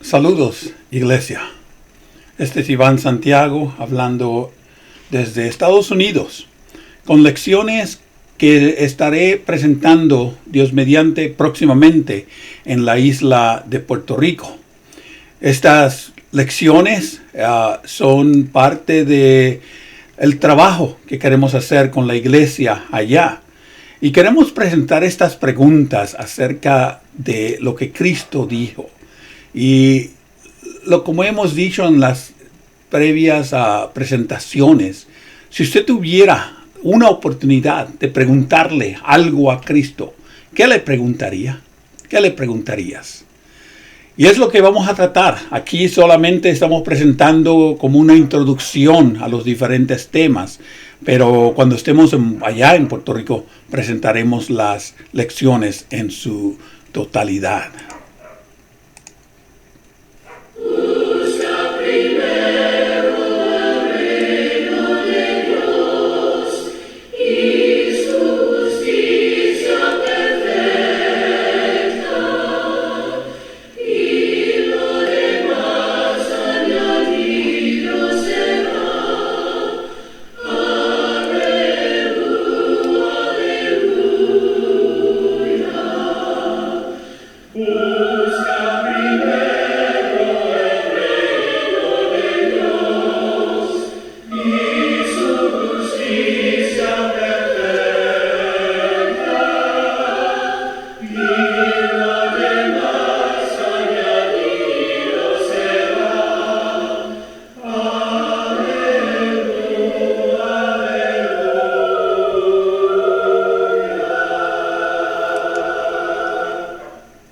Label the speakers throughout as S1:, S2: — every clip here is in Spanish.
S1: Saludos, iglesia. Este es Iván Santiago hablando desde Estados Unidos con lecciones que estaré presentando, Dios mediante, próximamente en la isla de Puerto Rico. Estas lecciones son parte de el trabajo que queremos hacer con la iglesia allá. Y queremos presentar estas preguntas acerca de lo que Cristo dijo. Y como hemos dicho en las previas presentaciones, si usted tuviera una oportunidad de preguntarle algo a Cristo, ¿qué le preguntaría? ¿Qué le preguntarías? Y es lo que vamos a tratar. Aquí solamente estamos presentando como una introducción a los diferentes temas, pero cuando estemos allá en Puerto Rico presentaremos las lecciones en su totalidad.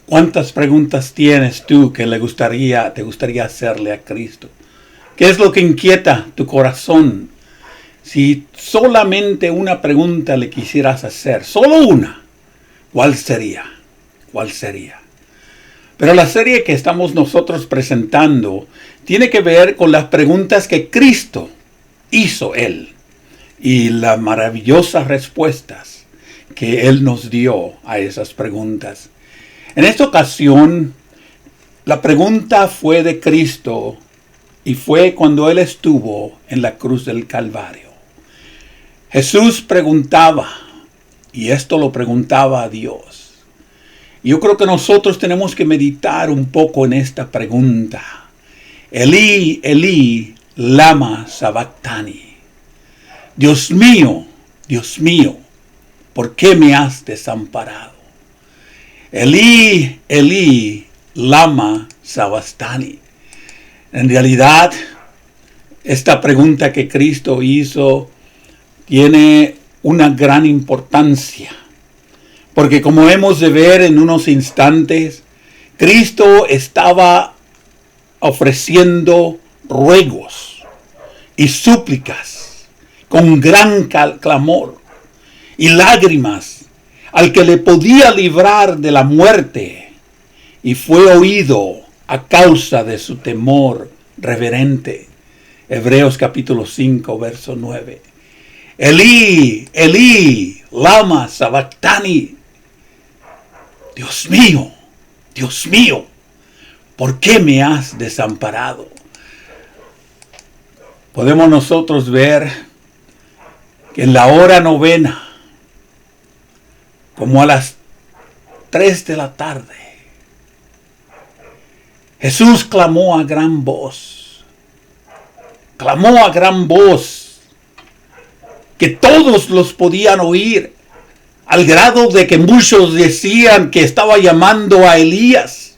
S1: ¿Cuántas preguntas tienes tú que te gustaría hacerle a Cristo? ¿Qué es lo que inquieta tu corazón? Si solamente una pregunta le quisieras hacer, solo una, ¿cuál sería? ¿Cuál sería? Pero la serie que estamos nosotros presentando tiene que ver con las preguntas que Cristo hizo Él y las maravillosas respuestas que Él nos dio a esas preguntas. En esta ocasión, la pregunta fue de Cristo y fue cuando Él estuvo en la cruz del Calvario. Jesús preguntaba, y esto lo preguntaba a Dios. Yo creo que nosotros tenemos que meditar un poco en esta pregunta. Elí, Elí, lama sabactani. Dios mío, ¿por qué me has desamparado? Elí, Elí, lama sabactani. En realidad, esta pregunta que Cristo hizo tiene una gran importancia. Porque como hemos de ver en unos instantes, Cristo estaba ofreciendo ruegos y súplicas con gran clamor y lágrimas al que le podía librar de la muerte, y fue oído a causa de su temor reverente. Hebreos capítulo 5, verso 9. Elí, Elí, lama sabactani. Dios mío, ¿por qué me has desamparado? Podemos nosotros ver que en la hora novena, como a las 3 de la tarde, Jesús clamó a gran voz. Clamó a gran voz que todos los podían oír, al grado de que muchos decían que estaba llamando a Elías.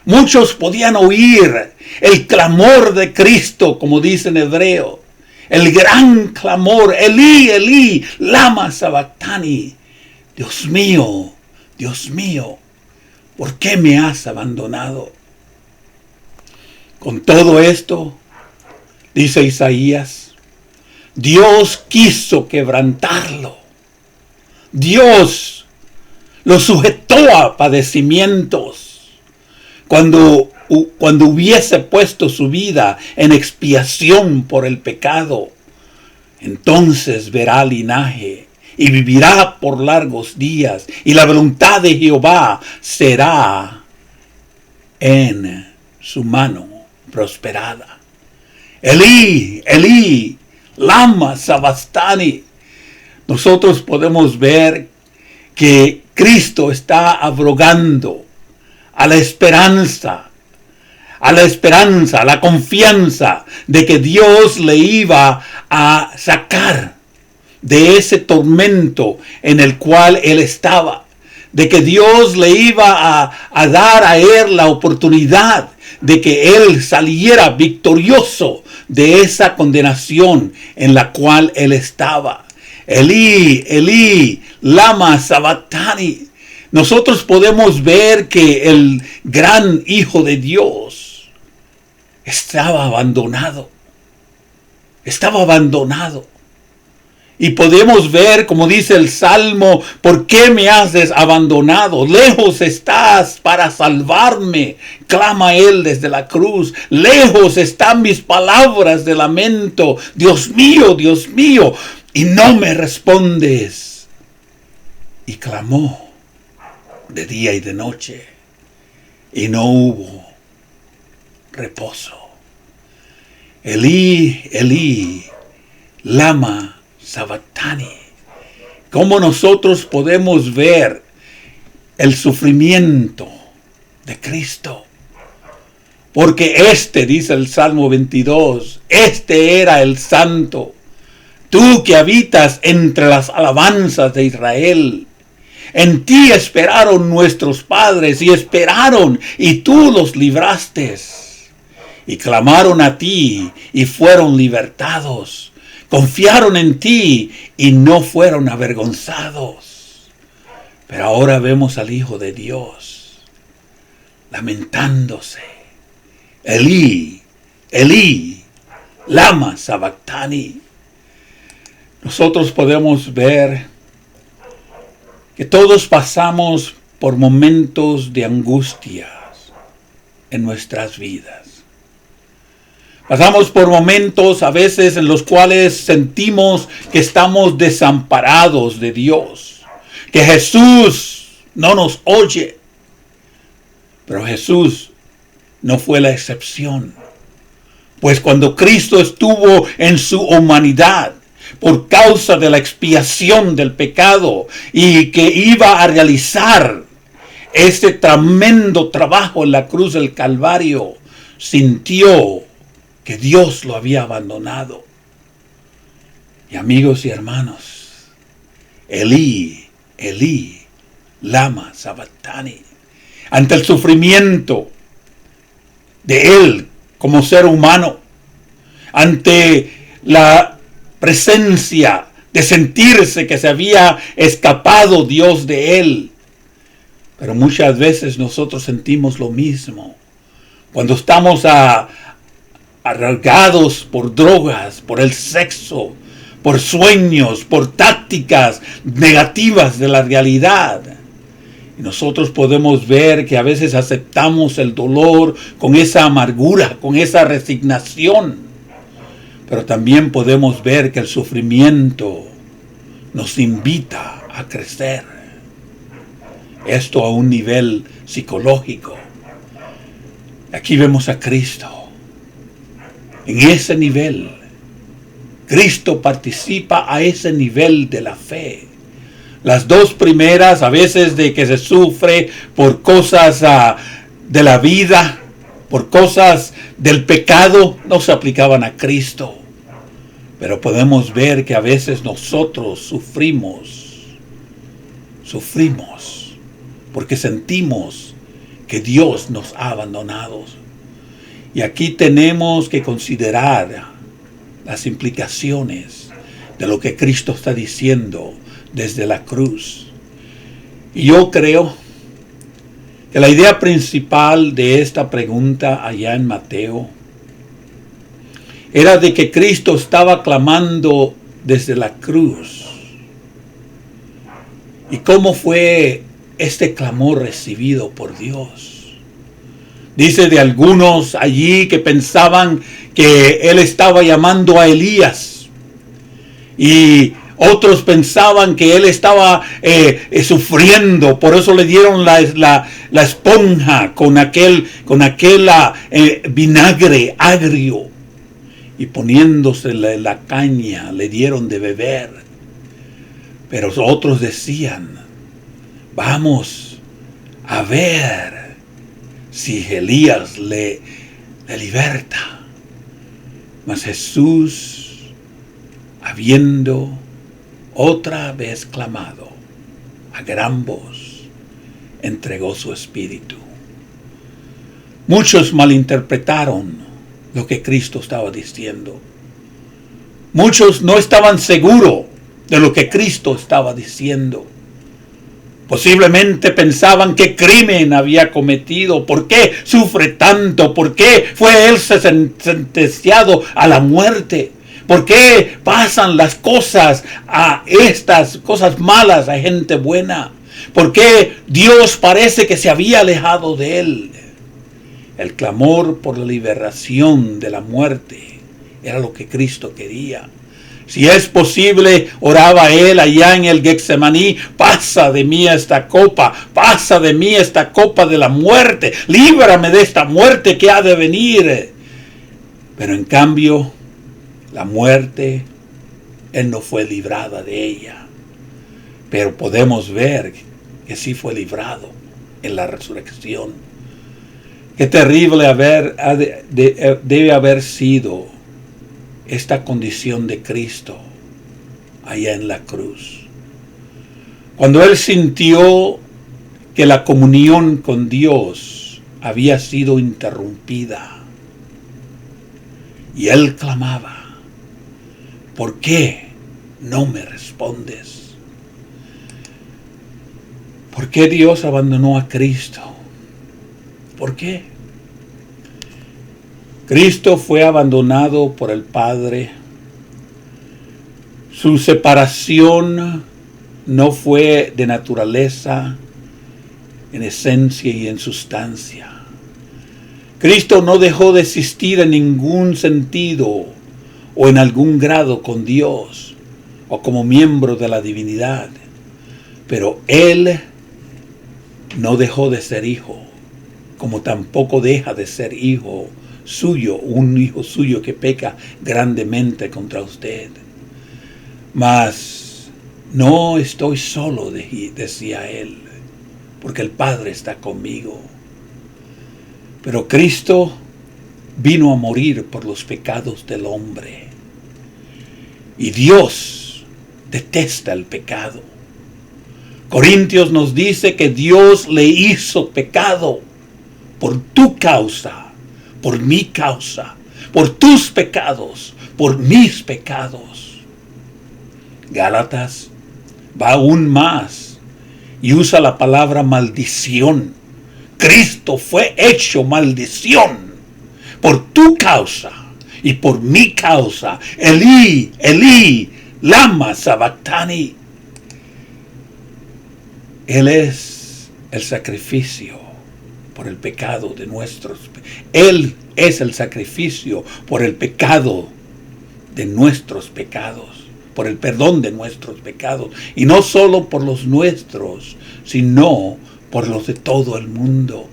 S1: Muchos podían oír el clamor de Cristo, como dice en hebreo. El gran clamor, Elí, Elí, lama sabactani. Dios mío, ¿por qué me has abandonado? Con todo esto, dice Isaías, Dios quiso quebrantarlo. Dios lo sujetó a padecimientos cuando hubiese puesto su vida en expiación por el pecado. Entonces verá linaje y vivirá por largos días, y la voluntad de Jehová será en su mano prosperada. Elí, Elí, lama sabachthani. Nosotros podemos ver que Cristo está abrogando a la esperanza, a la confianza de que Dios le iba a sacar de ese tormento en el cual él estaba, de que Dios le iba a dar a él la oportunidad de que él saliera victorioso de esa condenación en la cual él estaba. Elí, Elí, lama sabachthani. Nosotros podemos ver que el gran Hijo de Dios estaba abandonado. Estaba abandonado. Y podemos ver, como dice el Salmo, ¿por qué me has abandonado? Lejos estás para salvarme, clama él desde la cruz. Lejos están mis palabras de lamento. Dios mío, y no me respondes. Y clamó de día y de noche, y no hubo reposo. Elí, Elí, lama sabachthani. ¿Cómo nosotros podemos ver el sufrimiento de Cristo? Porque dice el Salmo 22, era el Santo. Tú que habitas entre las alabanzas de Israel. En ti esperaron nuestros padres y esperaron y tú los libraste. Y clamaron a ti y fueron libertados. Confiaron en ti y no fueron avergonzados. Pero ahora vemos al Hijo de Dios lamentándose. Elí, Elí, lama sabachthani. Nosotros podemos ver que todos pasamos por momentos de angustias en nuestras vidas. Pasamos por momentos a veces en los cuales sentimos que estamos desamparados de Dios, que Jesús no nos oye. Pero Jesús no fue la excepción, pues cuando Cristo estuvo en su humanidad, por causa de la expiación del pecado y que iba a realizar este tremendo trabajo en la cruz del Calvario, sintió que Dios lo había abandonado. Y amigos y hermanos, Elí, Elí, lama sabachthani. Ante el sufrimiento de él como ser humano, ante la presencia de sentirse que se había escapado Dios de él. Pero muchas veces nosotros sentimos lo mismo. Cuando estamos arraigados por drogas, por el sexo, por sueños, por tácticas negativas de la realidad. Y nosotros podemos ver que a veces aceptamos el dolor con esa amargura, con esa resignación. Pero también podemos ver que el sufrimiento nos invita a crecer. Esto a un nivel psicológico. Aquí vemos a Cristo. En ese nivel, Cristo participa a ese nivel de la fe. Las dos primeras, a veces de que se sufre por cosas de la vida, por cosas del pecado, no se aplicaban a Cristo. Pero podemos ver que a veces nosotros sufrimos porque sentimos que Dios nos ha abandonado. Y aquí tenemos que considerar las implicaciones de lo que Cristo está diciendo desde la cruz. Y yo creo que la idea principal de esta pregunta allá en Mateo era de que Cristo estaba clamando desde la cruz. ¿Y cómo fue este clamor recibido por Dios? Dice de algunos allí que pensaban que él estaba llamando a Elías. Y Otros pensaban que él estaba sufriendo, por eso le dieron la esponja con aquel vinagre agrio. Y poniéndose la caña, le dieron de beber. Pero otros decían, vamos a ver si Elías le liberta. Mas Jesús, habiendo otra vez clamado a gran voz, entregó su espíritu. Muchos malinterpretaron lo que Cristo estaba diciendo. Muchos no estaban seguros de lo que Cristo estaba diciendo. Posiblemente pensaban qué crimen había cometido, por qué sufre tanto, por qué fue él sentenciado a la muerte, por qué pasan las cosas a estas cosas malas a gente buena, por qué Dios parece que se había alejado de él. El clamor por la liberación de la muerte era lo que Cristo quería. Si es posible, oraba él allá en el Getsemaní, pasa de mí esta copa de la muerte, líbrame de esta muerte que ha de venir. Pero en cambio, la muerte, él no fue librada de ella. Pero podemos ver que sí fue librado en la resurrección. Qué terrible debe haber sido esta condición de Cristo allá en la cruz. Cuando él sintió que la comunión con Dios había sido interrumpida, y él clamaba, ¿por qué no me respondes? ¿Por qué Dios abandonó a Cristo? ¿Por qué? Cristo fue abandonado por el Padre. Su separación no fue de naturaleza, en esencia y en sustancia. Cristo no dejó de existir en ningún sentido o en algún grado con Dios o como miembro de la divinidad. Pero Él no dejó de ser hijo, como tampoco deja de ser hijo suyo, un hijo suyo que peca grandemente contra usted. Mas no estoy solo, decía él, porque el Padre está conmigo. Pero Cristo vino a morir por los pecados del hombre. Y Dios detesta el pecado. Corintios nos dice que Dios le hizo pecado por tu causa, por mi causa, por tus pecados, por mis pecados. Gálatas va aún más y usa la palabra maldición. Cristo fue hecho maldición por tu causa y por mi causa. Elí, Elí, lama sabactani. Él es el sacrificio por el pecado de Él es el sacrificio por el pecado de nuestros pecados, por el perdón de nuestros pecados, y no solo por los nuestros, sino por los de todo el mundo.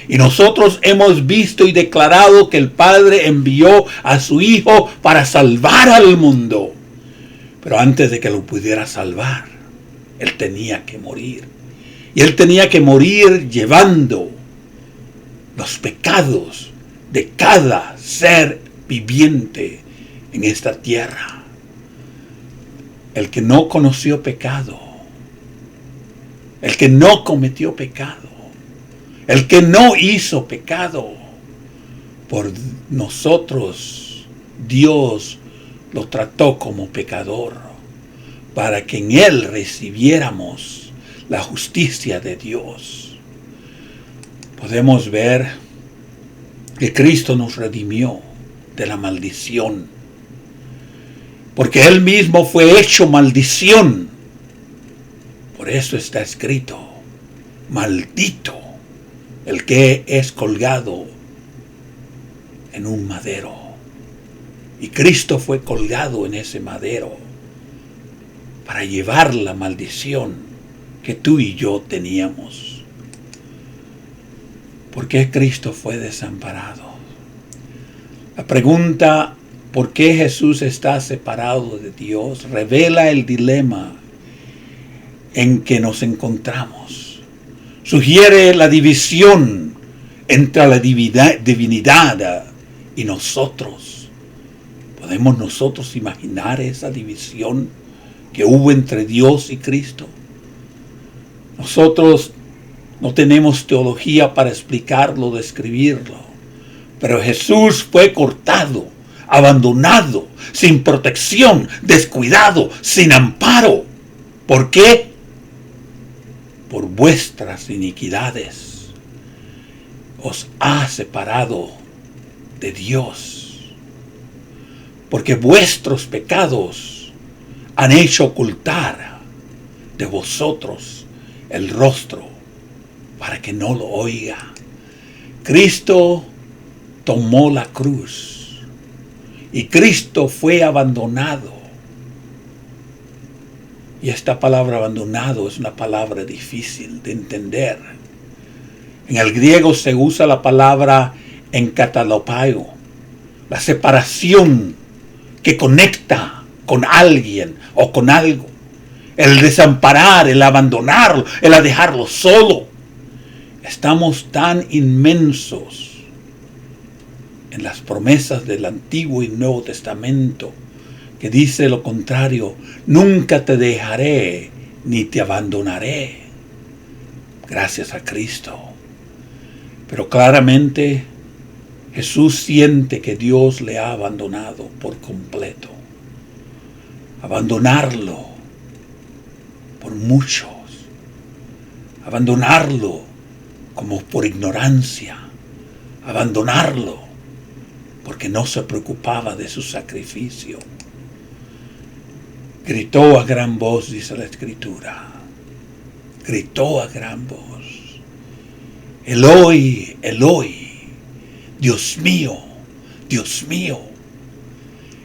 S1: Y nosotros hemos visto y declarado que el Padre envió a su Hijo para salvar al mundo. Pero antes de que lo pudiera salvar, Él tenía que morir. Y Él tenía que morir llevando los pecados de cada ser viviente en esta tierra. El que no conoció pecado, el que no cometió pecado, el que no hizo pecado, por nosotros Dios lo trató como pecador, para que en él recibiéramos la justicia de Dios. Podemos ver que Cristo nos redimió de la maldición, porque Él mismo fue hecho maldición. Por eso está escrito, maldito el que es colgado en un madero. Y Cristo fue colgado en ese madero para llevar la maldición que tú y yo teníamos. ¿Por qué Cristo fue desamparado? La pregunta, ¿por qué Jesús está separado de Dios?, revela el dilema en que nos encontramos. Sugiere la división entre la divinidad y nosotros. ¿Podemos nosotros imaginar esa división que hubo entre Dios y Cristo? Nosotros no tenemos teología para explicarlo, describirlo, pero Jesús fue cortado, abandonado, sin protección, descuidado, sin amparo. ¿Por qué? Por vuestras iniquidades os ha separado de Dios, porque vuestros pecados han hecho ocultar de vosotros el rostro para que no lo oiga. Cristo tomó la cruz y Cristo fue abandonado. Y esta palabra abandonado es una palabra difícil de entender. En el griego se usa la palabra enkatalopao, la separación que conecta con alguien o con algo. El desamparar, el abandonarlo, el dejarlo solo. Estamos tan inmensos en las promesas del Antiguo y Nuevo Testamento que dice lo contrario: nunca te dejaré ni te abandonaré. Gracias a Cristo. Pero claramente Jesús siente que Dios le ha abandonado por completo. Abandonarlo por muchos. Abandonarlo como por ignorancia. Abandonarlo porque no se preocupaba de su sacrificio. Gritó a gran voz, dice la Escritura. Gritó a gran voz: Eloi, Eloi, Dios mío, Dios mío.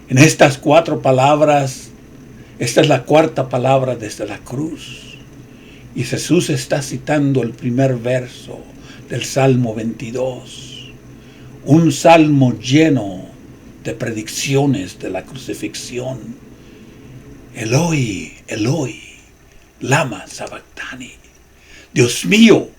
S1: En estas 4 palabras, esta es la 4ª palabra desde la cruz. Y Jesús está citando el primer verso del Salmo 22. Un salmo lleno de predicciones de la crucifixión. Eloi, Eloi, lama sabactani. Dios mío,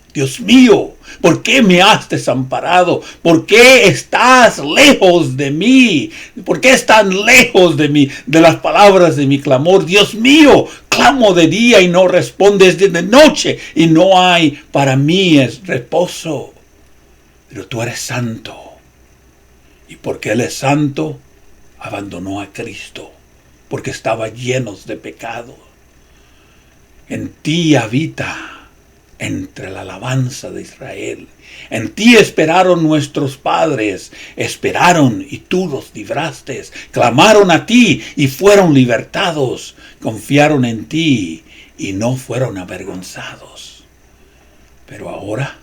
S1: ¿por qué me has desamparado? ¿Por qué estás lejos de mí? ¿Por qué están lejos de mí, de las palabras de mi clamor? Dios mío, clamo de día y no respondes, de noche y no hay para mí es reposo. Pero tú eres santo. Y porque Él es santo, abandonó a Cristo, porque estaba lleno de pecado. En ti habita entre la alabanza de Israel. En ti esperaron nuestros padres, esperaron y tú los libraste. Clamaron a ti y fueron libertados. Confiaron en ti y no fueron avergonzados. Pero ahora,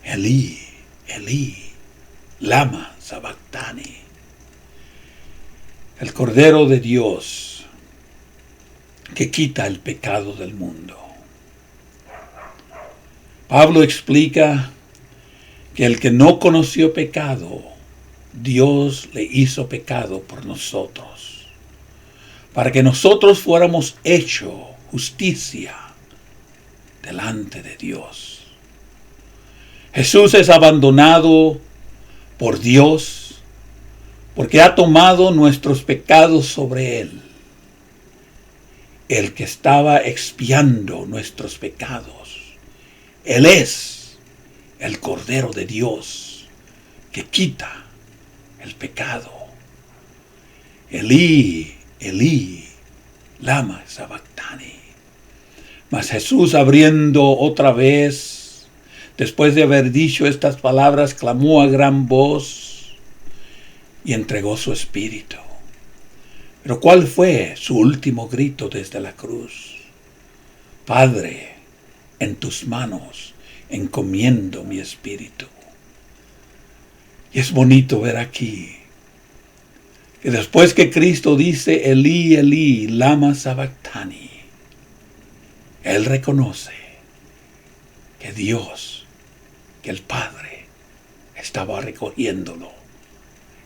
S1: Elí, Elí, lama sabactani. El Cordero de Dios que quita el pecado del mundo. Pablo explica que el que no conoció pecado, Dios le hizo pecado por nosotros, para que nosotros fuéramos hechos justicia delante de Dios. Jesús es abandonado por Dios porque ha tomado nuestros pecados sobre Él. El que estaba expiando nuestros pecados. Él es el Cordero de Dios que quita el pecado. Elí, Elí, lama sabactani. Mas Jesús, abriendo otra vez, después de haber dicho estas palabras, clamó a gran voz y entregó su espíritu. Pero ¿cuál fue su último grito desde la cruz? Padre, en tus manos encomiendo mi espíritu. Y es bonito ver aquí Y después que Cristo dice, Elí, Elí, lama sabactani, Él reconoce que Dios, que el Padre, estaba recogiéndolo.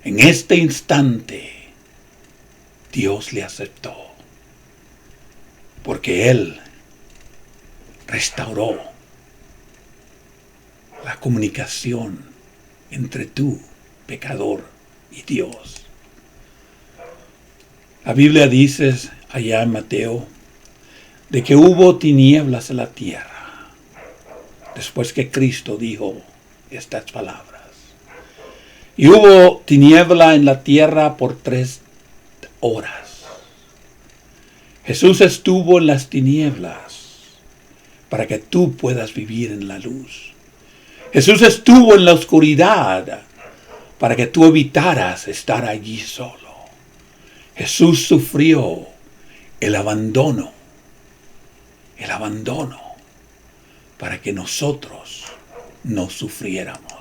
S1: En este instante, Dios le aceptó, porque Él restauró la comunicación entre tú, pecador, y Dios. La Biblia dice allá en Mateo de que hubo tinieblas en la tierra después que Cristo dijo estas palabras. Y hubo tiniebla en la tierra por 3 horas. Jesús estuvo en las tinieblas para que tú puedas vivir en la luz. Jesús estuvo en la oscuridad para que tú evitaras estar allí solo. Jesús sufrió el abandono para que nosotros no sufriéramos.